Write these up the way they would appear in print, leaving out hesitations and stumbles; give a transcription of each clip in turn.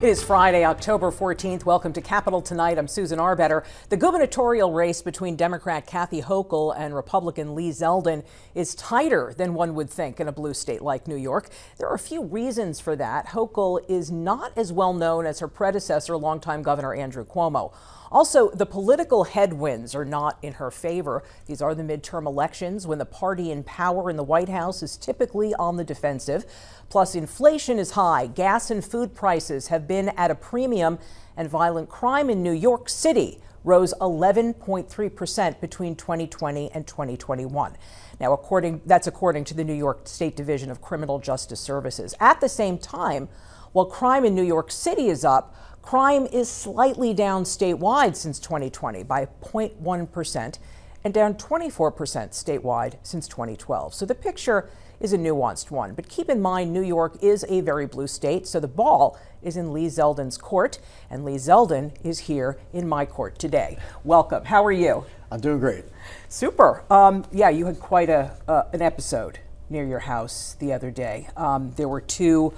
It is Friday, October 14th. Welcome to Capitol Tonight. I'm Susan Arbetter. The gubernatorial race between Democrat Kathy Hochul and Republican Lee Zeldin is tighter than one would think in a blue state like New York. There are a few reasons for that. Hochul is not as well known as her predecessor, longtime Governor Andrew Cuomo. Also, the political headwinds are not in her favor. These are the midterm elections when the party in power in the White House is typically on the defensive. Plus, inflation is high. Gas and food prices have been at a premium, and violent crime in New York City rose 11.3% between 2020 and 2021. Now, that's according to the New York State Division of Criminal Justice Services. At the same time, while crime in New York City is up, crime is slightly down statewide since 2020 by 0.1% and down 24% statewide since 2012. So the picture is a nuanced one. But keep in mind, New York is a very blue state, so the ball is in Lee Zeldin's court, and Lee Zeldin is here in my court today. Welcome. How are you? I'm doing great. Super. Yeah, you had quite an episode near your house the other day. There were two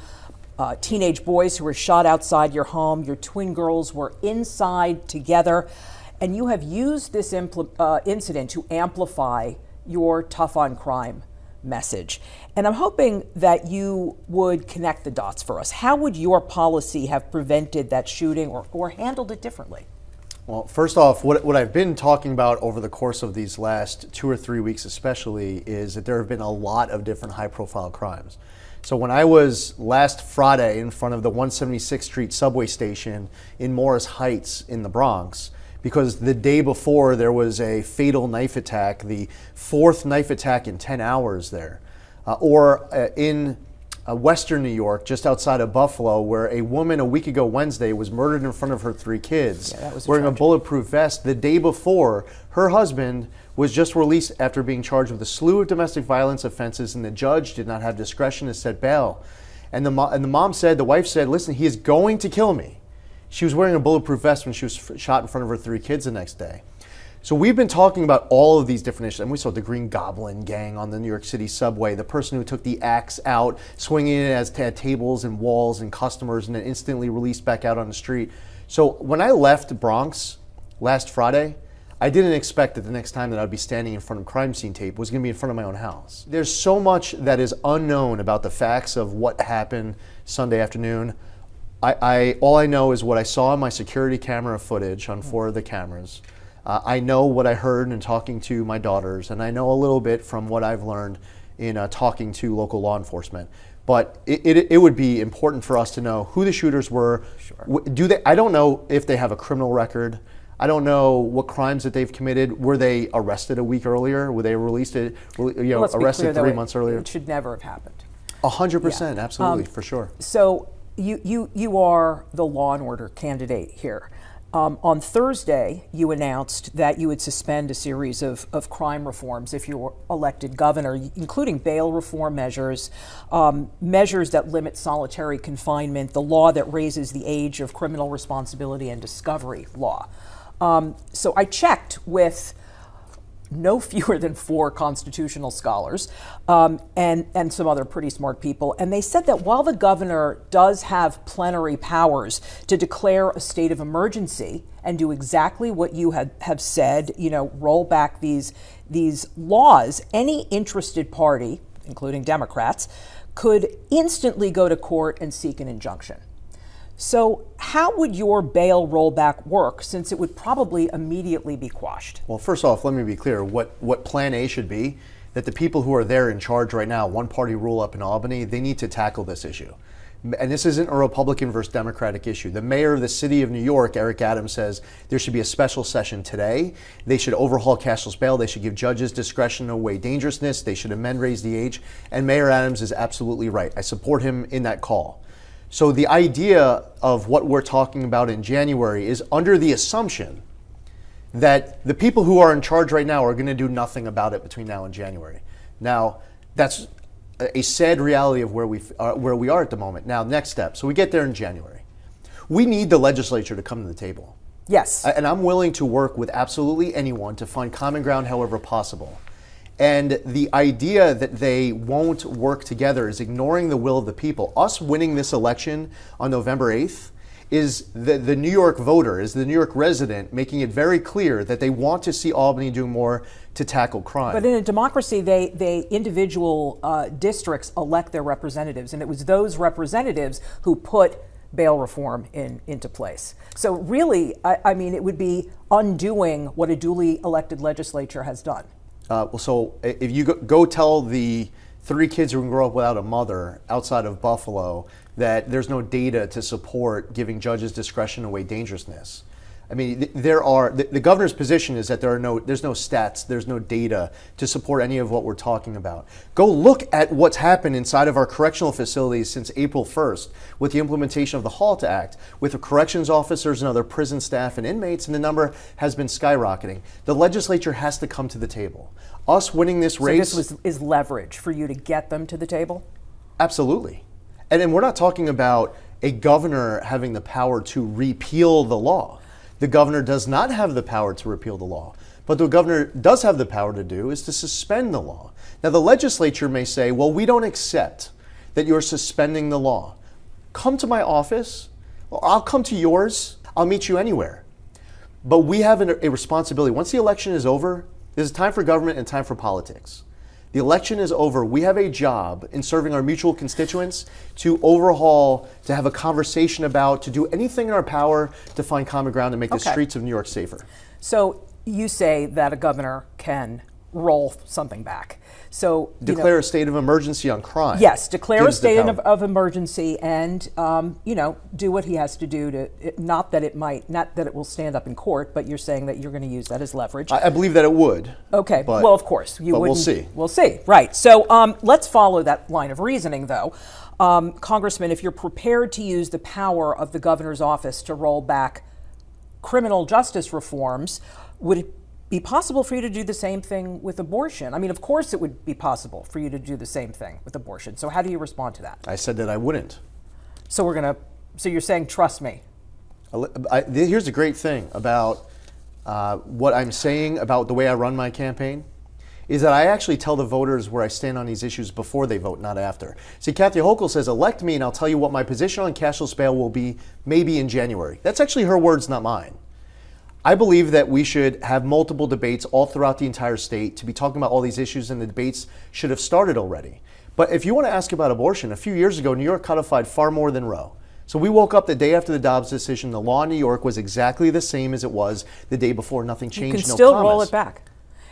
teenage boys who were shot outside your home. Your twin girls were inside together, and you have used this incident to amplify your tough on crime message. And I'm hoping that you would connect the dots for us. How would your policy have prevented that shooting or handled it differently? Well, first off, what I've been talking about over the course of these last 2 or 3 weeks especially is that there have been a lot of different high-profile crimes. So when I was last Friday in front of the 176th Street subway station in Morris Heights in the Bronx, because the day before there was a fatal knife attack, the fourth knife attack in 10 hours there. Or in Western New York, just outside of Buffalo, where a woman a week ago Wednesday was murdered in front of her 3 kids, wearing a bulletproof vest. The day before, her husband was just released after being charged with a slew of domestic violence offenses, and the judge did not have discretion to set bail. And the wife said, listen, he is going to kill me. She was wearing a bulletproof vest when she was shot in front of her 3 kids the next day. So we've been talking about all of these different issues. And we saw the Green Goblin gang on the New York City subway, the person who took the axe out, swinging it at tables and walls and customers, and then instantly released back out on the street. So when I left Bronx last Friday, I didn't expect that the next time that I'd be standing in front of crime scene tape was going to be in front of my own house. There's so much that is unknown about the facts of what happened Sunday afternoon. All I know is what I saw on my security camera footage on 4 of the cameras. I know what I heard in talking to my daughters, and I know a little bit from what I've learned in talking to local law enforcement. But it would be important for us to know who the shooters were. Sure. I don't know if they have a criminal record. I don't know what crimes that they've committed. Were they arrested a week earlier? Were they arrested 3 months earlier? It should never have happened. 100%, yeah. Absolutely, for sure. So you are the law and order candidate here. On Thursday, you announced that you would suspend a series of crime reforms if you were elected governor, including bail reform measures, measures that limit solitary confinement, the law that raises the age of criminal responsibility, and discovery law. So I checked with no fewer than 4 constitutional scholars and some other pretty smart people. And they said that while the governor does have plenary powers to declare a state of emergency and do exactly what you have said, roll back these laws, any interested party, including Democrats, could instantly go to court and seek an injunction. So how would your bail rollback work, since it would probably immediately be quashed? Well, first off, let me be clear. What Plan A should be, that the people who are there in charge right now, one-party rule up in Albany, they need to tackle this issue. And this isn't a Republican versus Democratic issue. The mayor of the city of New York, Eric Adams, says there should be a special session today. They should overhaul cashless bail. They should give judges discretion to weigh dangerousness. They should raise the age. And Mayor Adams is absolutely right. I support him in that call. So the idea of what we're talking about in January is under the assumption that the people who are in charge right now are going to do nothing about it between now and January. Now, that's a sad reality of where we are at the moment. Now, next step. So we get there in January. We need the legislature to come to the table. Yes. And I'm willing to work with absolutely anyone to find common ground however possible. And the idea that they won't work together is ignoring the will of the people. Us winning this election on November 8th is the New York voter, is the New York resident making it very clear that they want to see Albany do more to tackle crime. But in a democracy, they individual districts elect their representatives, and it was those representatives who put bail reform into place. So really, I mean, it would be undoing what a duly elected legislature has done. So if you go tell the 3 kids who can grow up without a mother outside of Buffalo that there's no data to support giving judges discretion to weigh dangerousness. I mean, the governor's position is that there's no stats, there's no data to support any of what we're talking about. Go look at what's happened inside of our correctional facilities since April 1st with the implementation of the HALT Act, with the corrections officers and other prison staff and inmates, and the number has been skyrocketing. The legislature has to come to the table. Us winning this race... So this is leverage for you to get them to the table? Absolutely. And then we're not talking about a governor having the power to repeal the law. The governor does not have the power to repeal the law. But what the governor does have the power to do is to suspend the law. Now, the legislature may say, well, we don't accept that you're suspending the law. Come to my office, or I'll come to yours, I'll meet you anywhere. But we have a responsibility. Once the election is over, there's time for government and time for politics. The election is over. We have a job in serving our mutual constituents to overhaul, to have a conversation about, to do anything in our power to find common ground and make the streets of New York safer. So you say that a governor can roll something back. So declare a state of emergency on crime. Yes, declare a state of emergency, and do what he has to do to not that it will stand up in court, but you're saying that you're going to use that as leverage. I believe that it would. Okay. Well, of course you would. We'll see. We'll see. Right. So let's follow that line of reasoning, though. Congressman, if you're prepared to use the power of the governor's office to roll back criminal justice reforms, would it be possible for you to do the same thing with abortion? I mean, of course it would be possible for you to do the same thing with abortion. So how do you respond to that? I said that I wouldn't. So so you're saying, trust me. Here's the great thing about what I'm saying about the way I run my campaign, is that I actually tell the voters where I stand on these issues before they vote, not after. See, Kathy Hochul says, elect me and I'll tell you what my position on cashless bail will be maybe in January. That's actually her words, not mine. I believe that we should have multiple debates all throughout the entire state to be talking about all these issues, and the debates should have started already. But if you want to ask about abortion, a few years ago, New York codified far more than Roe. So we woke up the day after the Dobbs decision, the law in New York was exactly the same as it was the day before. Nothing changed, you can still roll it back.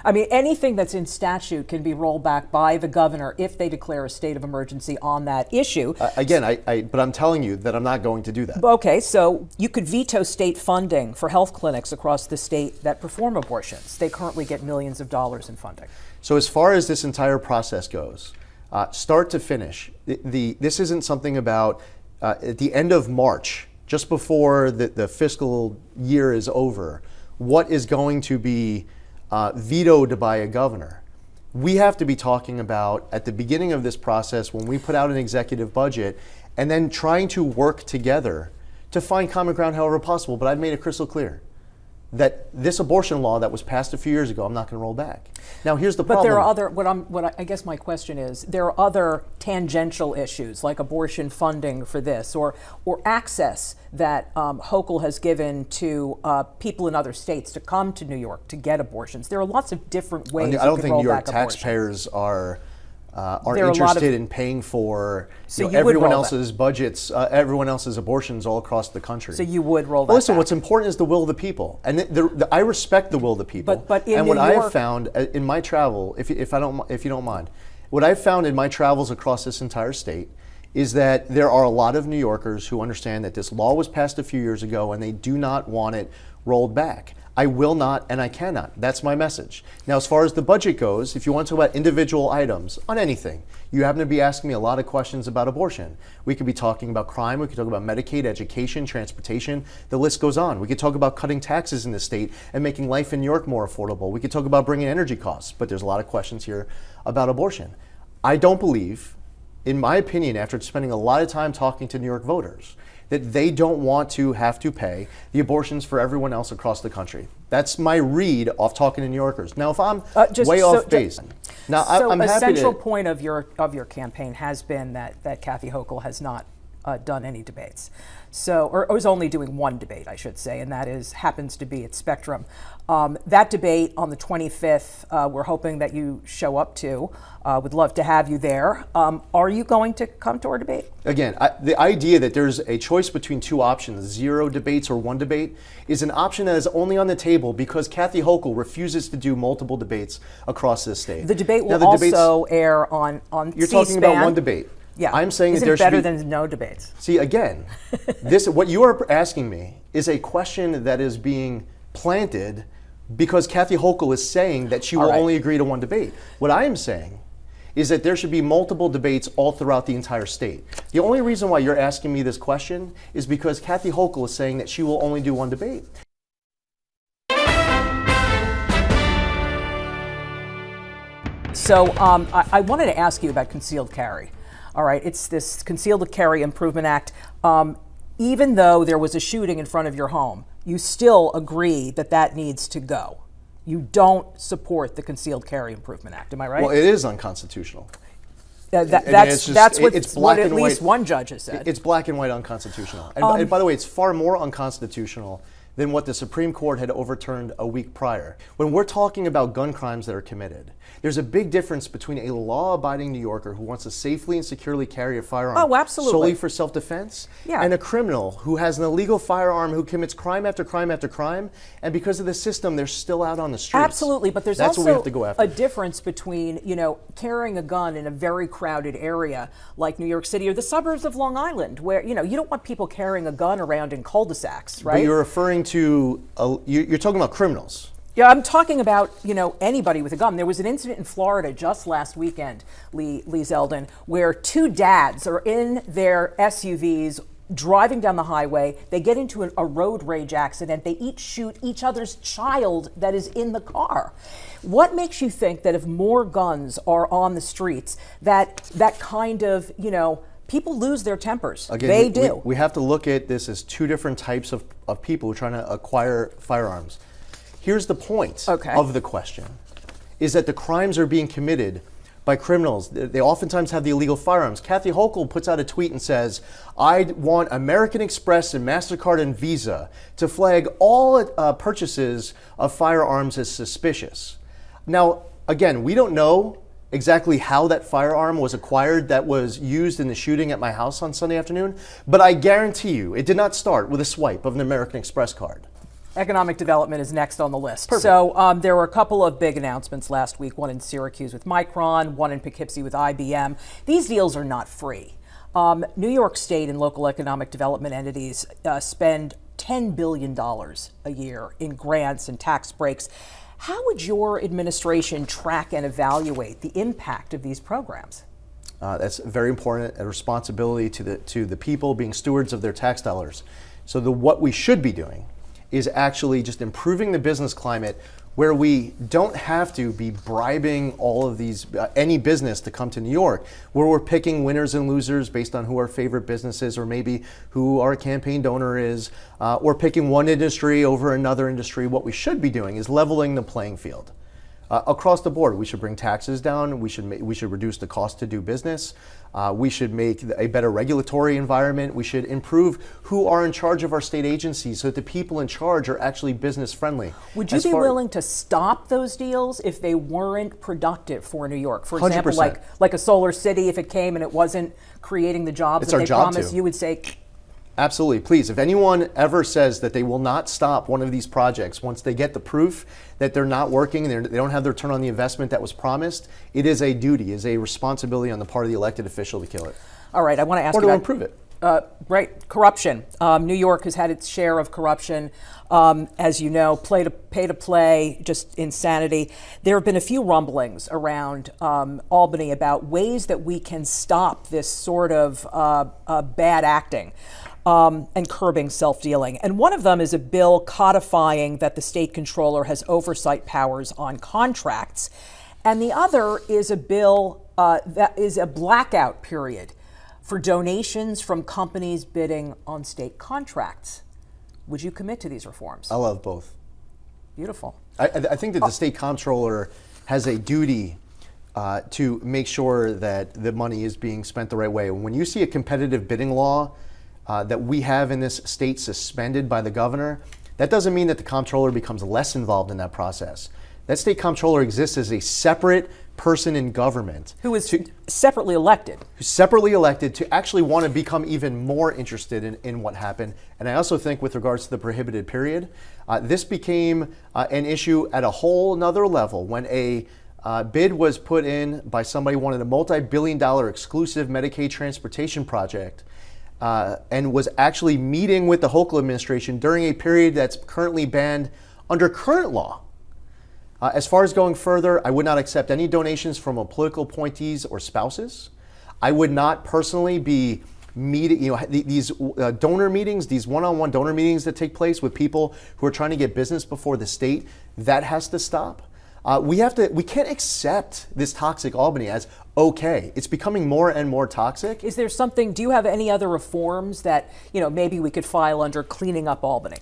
I mean, anything that's in statute can be rolled back by the governor if they declare a state of emergency on that issue. But I'm telling you that I'm not going to do that. Okay, so you could veto state funding for health clinics across the state that perform abortions. They currently get millions of dollars in funding. So as far as this entire process goes, start to finish, this isn't something about at the end of March, just before the fiscal year is over, what is going to be vetoed by a governor. We have to be talking about at the beginning of this process, when we put out an executive budget, and then trying to work together to find common ground however possible. But I've made it crystal clear that this abortion law that was passed a few years ago, I'm not going to roll back. Now, here's the problem. But there are other, I guess my question is, there are other tangential issues like abortion funding for this, or access that Hochul has given to people in other states to come to New York to get abortions. There are lots of different ways. I don't think New York taxpayers are interested in paying for everyone else's budgets, everyone else's abortions all across the country. So you would roll that Listen, back. What's important is the will of the people, and I respect the will of the people. But in and what New I York, have found in my travel, if you don't mind, what I've found in my travels across this entire state is that there are a lot of New Yorkers who understand that this law was passed a few years ago and they do not want it rolled back. I will not and I cannot. That's my message. Now, as far as the budget goes, if you want to talk about individual items on anything, you happen to be asking me a lot of questions about abortion. We could be talking about crime, we could talk about Medicaid, education, transportation, the list goes on. We could talk about cutting taxes in the state and making life in New York more affordable. We could talk about bringing energy costs, but there's a lot of questions here about abortion. I don't believe, in my opinion, after spending a lot of time talking to New York voters, that they don't want to have to pay the abortions for everyone else across the country. That's my read off talking to New Yorkers. Now, if I'm way off base, now I'm happy to. A central point of your campaign has been that Kathy Hochul has not done any debates. So, or is only doing one debate, I should say, and that happens to be at Spectrum. That debate on the 25th, we're hoping that you show up to. Would love to have you there. Are you going to come to our debate? Again, the idea that there's a choice between two options, 0 debates or 1 debate, is an option that is only on the table because Kathy Hochul refuses to do multiple debates across this state. The debate will also air on You're C-SPAN. talking about 1 debate. Yeah, I'm saying Isn't that there it better should be, than no debates? See, again, what you are asking me is a question that is being planted because Kathy Hochul is saying that she will only agree to 1 debate. What I am saying is that there should be multiple debates all throughout the entire state. The only reason why you're asking me this question is because Kathy Hochul is saying that she will only do 1 debate. So I wanted to ask you about concealed carry. All right, it's this Concealed Carry Improvement Act. Even though there was a shooting in front of your home, you still agree that that needs to go. You don't support the Concealed Carry Improvement Act, am I right? Well, it is unconstitutional. That's what at least one judge has said. It's black and white unconstitutional. And by the way, it's far more unconstitutional than what the Supreme Court had overturned a week prior. When we're talking about gun crimes that are committed, there's a big difference between a law-abiding New Yorker who wants to safely and securely carry a firearm solely for self-defense, and a criminal who has an illegal firearm who commits crime after crime after crime, and because of the system, they're still out on the streets. Absolutely, but there's also what we have to go after. A difference between, carrying a gun in a very crowded area like New York City or the suburbs of Long Island, where, you don't want people carrying a gun around in cul-de-sacs, right? But you're referring to, you're talking about criminals. Yeah, I'm talking about, anybody with a gun. There was an incident in Florida just last weekend, Lee Zeldin, where 2 dads are in their SUVs driving down the highway. They get into a road rage accident. They each shoot each other's child that is in the car. What makes you think that if more guns are on the streets, that kind of, people lose their tempers? Again, they do. We have to look at this as 2 different types of people who are trying to acquire firearms. Here's the point of the question, is that the crimes are being committed by criminals. They oftentimes have the illegal firearms. Kathy Hochul puts out a tweet and says, I want American Express and MasterCard and Visa to flag all purchases of firearms as suspicious. Now, again, we don't know exactly how that firearm was acquired that was used in the shooting at my house on Sunday afternoon, but I guarantee you it did not start with a swipe of an American Express card. Economic development is next on the list. Perfect. So there were a couple of big announcements last week, one in Syracuse with Micron, one in Poughkeepsie with IBM. These deals are not free. New York State and local economic development entities spend $10 billion a year in grants and tax breaks. How would your administration track and evaluate the impact of these programs? That's very important, a responsibility to the people being stewards of their tax dollars. So what we should be doing is actually just improving the business climate where we don't have to be bribing all of these, any business to come to New York, where we're picking winners and losers based on who our favorite business is or maybe who our campaign donor is, or picking one industry over another industry. What we should be doing is leveling the playing field. Across the board, we should bring taxes down. We should reduce the cost to do business. We should make a better regulatory environment. We should improve who are in charge of our state agencies so that the people in charge are actually business friendly. Would you be willing to stop those deals if they weren't productive for New York? For example, 100%. like a solar city, if it came and it wasn't creating the jobs that they promised, you would say, absolutely. Please, if anyone ever says that they will not stop one of these projects once they get the proof that they're not working and they don't have the return on the investment that was promised, it is a duty, is a responsibility on the part of the elected official to kill it. All right, I want to ask you about improve it. Right, corruption. New York has had its share of corruption. As you know, pay to play, just insanity. There have been a few rumblings around Albany about ways that we can stop this sort of bad acting. And curbing self-dealing. And one of them is a bill codifying that the state controller has oversight powers on contracts. And the other is a bill that is a blackout period for donations from companies bidding on state contracts. Would you commit to these reforms? I love both. Beautiful. I think that the state comptroller has a duty to make sure that the money is being spent the right way. When you see a competitive bidding law that we have in this state suspended by the governor, that doesn't mean that the comptroller becomes less involved in that process. That state comptroller exists as a separate person in government. Who is separately elected. Who's separately elected to actually want to become even more interested in what happened. And I also think with regards to the prohibited period, this became an issue at a whole nother level when a bid was put in by somebody who wanted a multi-billion-dollar exclusive Medicaid transportation project and was actually meeting with the Hochul administration during a period that's currently banned under current law. As far as going further, I would not accept any donations from political appointees or spouses. I would not personally be meeting, these donor meetings, these one-on-one donor meetings that take place with people who are trying to get business before the state. That has to stop. We can't accept this toxic Albany as okay. It's becoming more and more toxic. Is there something, do you have any other reforms that, maybe we could file under cleaning up Albany?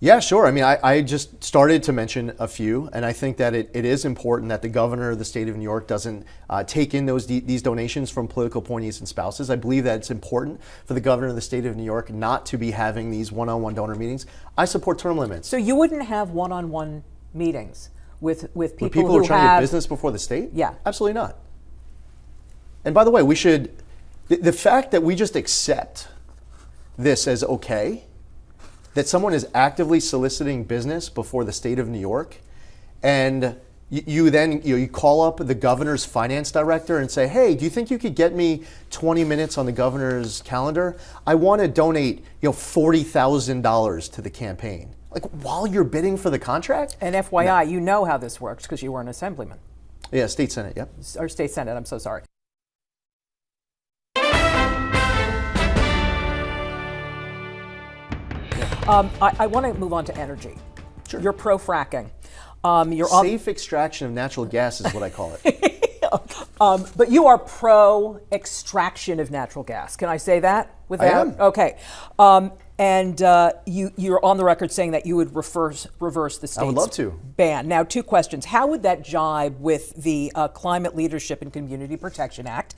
Yeah, sure. I mean, I just started to mention a few, and I think that it is important that the governor of the state of New York doesn't take in these donations from political appointees and spouses. I believe that it's important for the governor of the state of New York not to be having these one-on-one donor meetings. I support term limits. So you wouldn't have one-on-one meetings with people, with people who are trying to get business before the state? Yeah. Absolutely not. And by the way, we should, the fact that we just accept this as okay, that someone is actively soliciting business before the state of New York, and you then you call up the governor's finance director and say, hey, do you think you could get me 20 minutes on the governor's calendar? I want to donate $40,000 to the campaign. Like, while you're bidding for the contract? And FYI, you know how this works because you were an assemblyman. Yeah, state senate, yep. Or state senate, I'm so sorry. I want to move on to energy. Sure. You're pro-fracking. Safe extraction of natural gas is what I call it. But you are pro-extraction of natural gas. Can I say that? I am. Okay. And you're on the record saying that you would reverse the state's I would love to. ban. Now, two questions. How would that jibe with the Climate Leadership and Community Protection Act,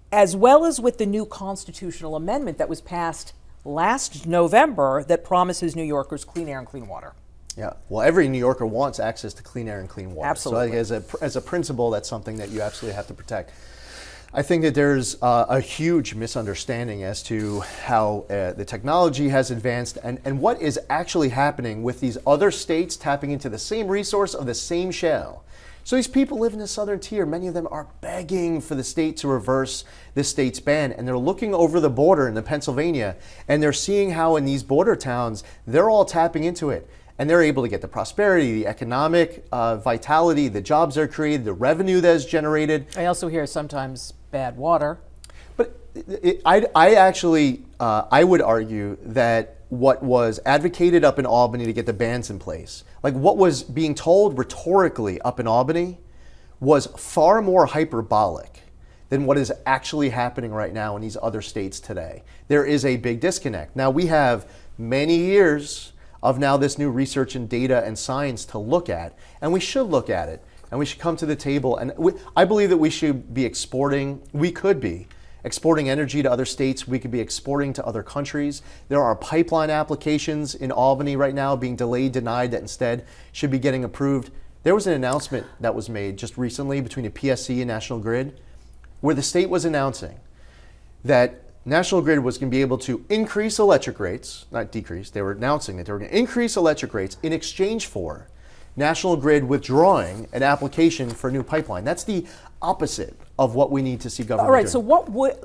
as well as with the new constitutional amendment that was passed last November that promises New Yorkers clean air and clean water? Yeah, well, every New Yorker wants access to clean air and clean water. Absolutely. So as a principle, that's something that you absolutely have to protect. I think that there's a huge misunderstanding as to how the technology has advanced and what is actually happening with these other states tapping into the same resource of the same shale. So these people live in the southern tier. Many of them are begging for the state to reverse this state's ban, and they're looking over the border into Pennsylvania, and they're seeing how in these border towns, they're all tapping into it. And they're able to get the prosperity, the economic vitality, the jobs that are created, the revenue that is generated. I also hear sometimes bad water. But I would argue that what was advocated up in Albany to get the bans in place, like what was being told rhetorically up in Albany, was far more hyperbolic than what is actually happening right now in these other states today. There is a big disconnect. Now, we have many years of now this new research and data and science to look at, and we should look at it, and we should come to the table. And I believe that we should be exporting energy to other states. We could be exporting to other countries. There are pipeline applications in Albany right now being delayed, denied, that instead should be getting approved. There was an announcement that was made just recently between the PSC and National Grid, where the state was announcing that National Grid was going to be able to increase electric rates, not decrease. They were announcing that they were going to increase electric rates in exchange for National Grid withdrawing an application for a new pipeline. That's the opposite of what we need to see government All right, doing. so what would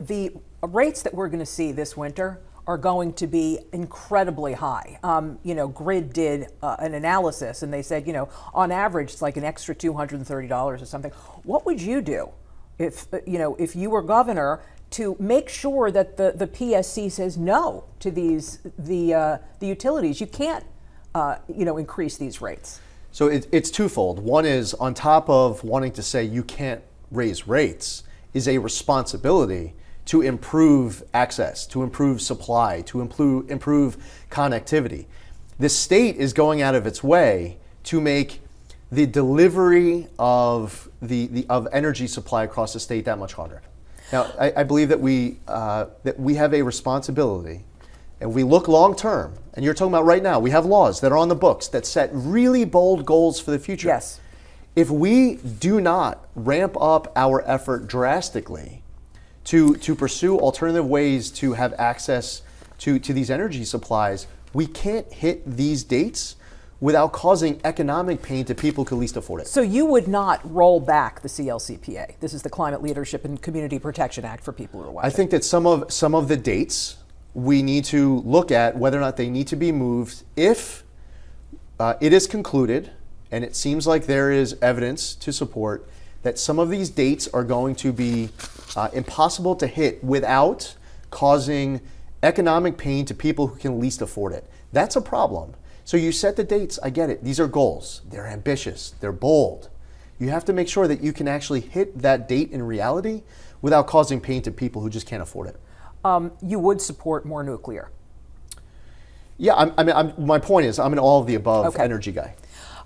the rates that we're going to see this winter are going to be incredibly high. Grid did an analysis, and they said, on average, it's like an extra $230 or something. What would you do if you were governor to make sure that the PSC says no to the utilities? You can't increase these rates. So it's twofold. One is, on top of wanting to say you can't raise rates, is a responsibility to improve access, to improve supply, to improve connectivity. The state is going out of its way to make the delivery of of energy supply across the state that much harder. Now, I believe that we have a responsibility, and we look long term. And you're talking about right now, we have laws that are on the books that set really bold goals for the future. Yes. If we do not ramp up our effort drastically to pursue alternative ways to have access to these energy supplies, we can't hit these dates without causing economic pain to people who can least afford it. So you would not roll back the CLCPA. This is the Climate Leadership and Community Protection Act for people who are watching. I think that some of the dates we need to look at whether or not they need to be moved if it is concluded, and it seems like there is evidence to support that some of these dates are going to be impossible to hit without causing economic pain to people who can least afford it. That's a problem. So you set the dates, I get it. These are goals. They're ambitious. They're bold. You have to make sure that you can actually hit that date in reality without causing pain to people who just can't afford it. You would support more nuclear? Yeah, my point is I'm an all of the above energy guy.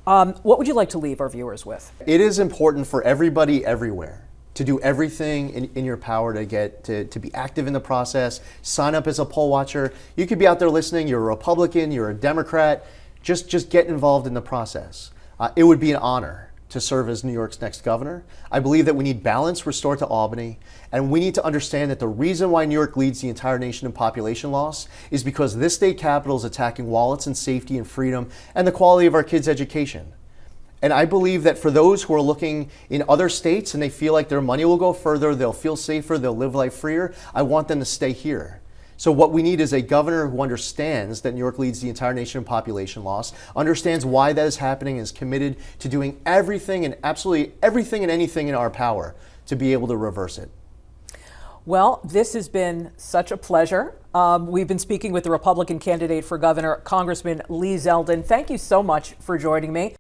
What would you like to leave our viewers with? It is important for everybody everywhere to do everything in your power to get to be active in the process. Sign up as a poll watcher. You could be out there listening. You're a Republican, you're a Democrat. Just get involved in the process. It would be an honor to serve as New York's next governor. I believe that we need balance restored to Albany, and we need to understand that the reason why New York leads the entire nation in population loss is because this state capital is attacking wallets and safety and freedom and the quality of our kids' education. And I believe that for those who are looking in other states and they feel like their money will go further, they'll feel safer, they'll live life freer, I want them to stay here. So what we need is a governor who understands that New York leads the entire nation in population loss, understands why that is happening, and is committed to doing everything and absolutely everything and anything in our power to be able to reverse it. Well, this has been such a pleasure. We've been speaking with the Republican candidate for governor, Congressman Lee Zeldin. Thank you so much for joining me.